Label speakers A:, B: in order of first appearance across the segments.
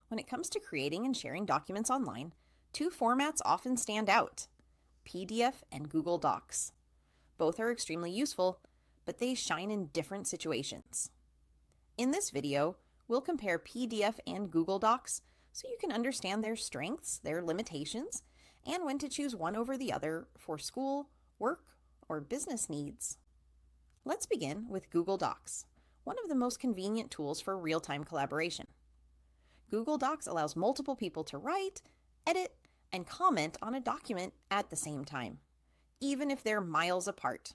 A: When it comes to creating and sharing documents online, two formats often stand out: PDF and Google Docs. Both are extremely useful, but they shine in different situations. In this video, we'll compare PDF and Google Docs so you can understand their strengths, their limitations, and when to choose one over the other for school, work, or business needs. Let's begin with Google Docs, one of the most convenient tools for real-time collaboration. Google Docs allows multiple people to write, edit, and comment on a document at the same time, even if they're miles apart.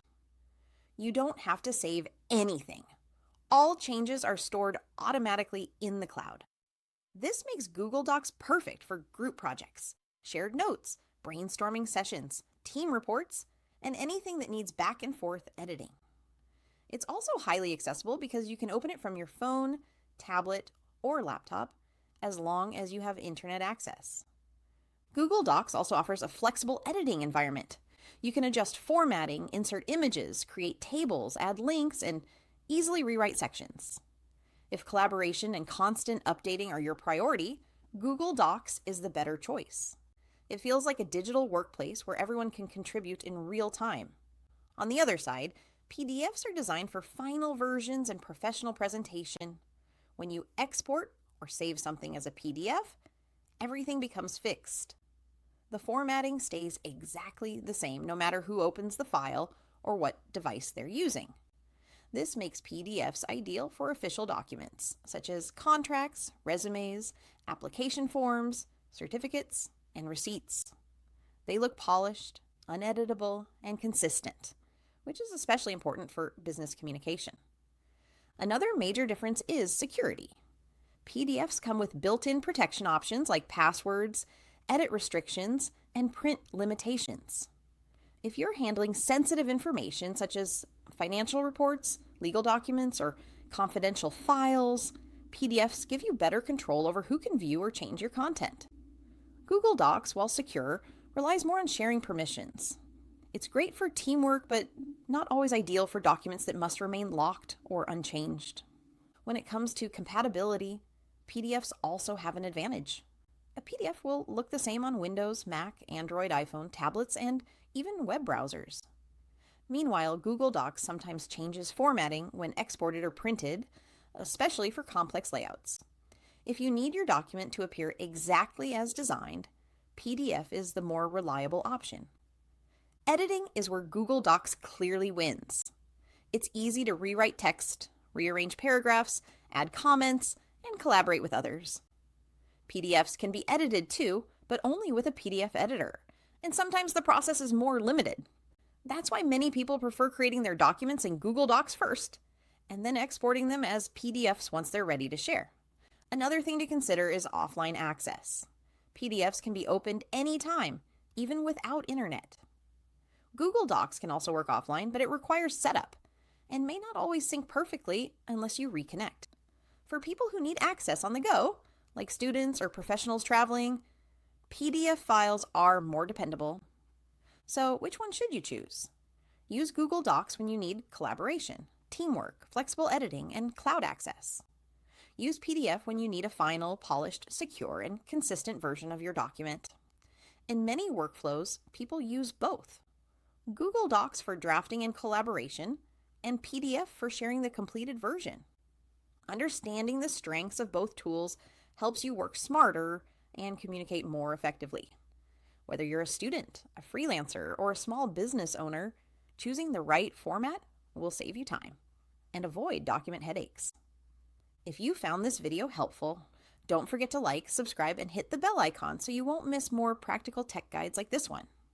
A: You don't have to save anything. All changes are stored automatically in the cloud. This makes Google Docs perfect for group projects, shared notes, brainstorming sessions, team reports, and anything that needs back and forth editing. It's also highly accessible because you can open it from your phone, tablet, or laptop as long as you have internet access. Google Docs also offers a flexible editing environment. You can adjust formatting, insert images, create tables, add links, and easily rewrite sections. If collaboration and constant updating are your priority, Google Docs is the better choice. It feels like a digital workplace where everyone can contribute in real time. On the other side, PDFs are designed for final versions and professional presentation. When you export or save something as a PDF, everything becomes fixed. The formatting stays exactly the same no matter who opens the file or what device they're using. This makes PDFs ideal for official documents, such as contracts, resumes, application forms, certificates, and receipts. They look polished, uneditable, and consistent, which is especially important for business communication. Another major difference is security. PDFs come with built-in protection options like passwords, edit restrictions, and print limitations. If you're handling sensitive information such as financial reports, legal documents, or confidential files, PDFs give you better control over who can view or change your content. Google Docs, while secure, relies more on sharing permissions. It's great for teamwork, but not always ideal for documents that must remain locked or unchanged. When it comes to compatibility, PDFs also have an advantage. A PDF will look the same on Windows, Mac, Android, iPhone, tablets, and even web browsers. Meanwhile, Google Docs sometimes changes formatting when exported or printed, especially for complex layouts. If you need your document to appear exactly as designed, PDF is the more reliable option. Editing is where Google Docs clearly wins. It's easy to rewrite text, rearrange paragraphs, add comments, and collaborate with others. PDFs can be edited too, but only with a PDF editor, and sometimes the process is more limited. That's why many people prefer creating their documents in Google Docs first, and then exporting them as PDFs once they're ready to share. Another thing to consider is offline access. PDFs can be opened anytime, even without internet. Google Docs can also work offline, but it requires setup, and may not always sync perfectly unless you reconnect. For people who need access on the go, like students or professionals traveling, PDF files are more dependable. So which one should you choose? Use Google Docs when you need collaboration, teamwork, flexible editing, and cloud access. Use PDF when you need a final, polished, secure, and consistent version of your document. In many workflows, people use both. Google Docs for drafting and collaboration, and PDF for sharing the completed version. Understanding the strengths of both tools helps you work smarter and communicate more effectively. Whether you're a student, a freelancer, or a small business owner, choosing the right format will save you time and avoid document headaches. If you found this video helpful, don't forget to like, subscribe, and hit the bell icon so you won't miss more practical tech guides like this one.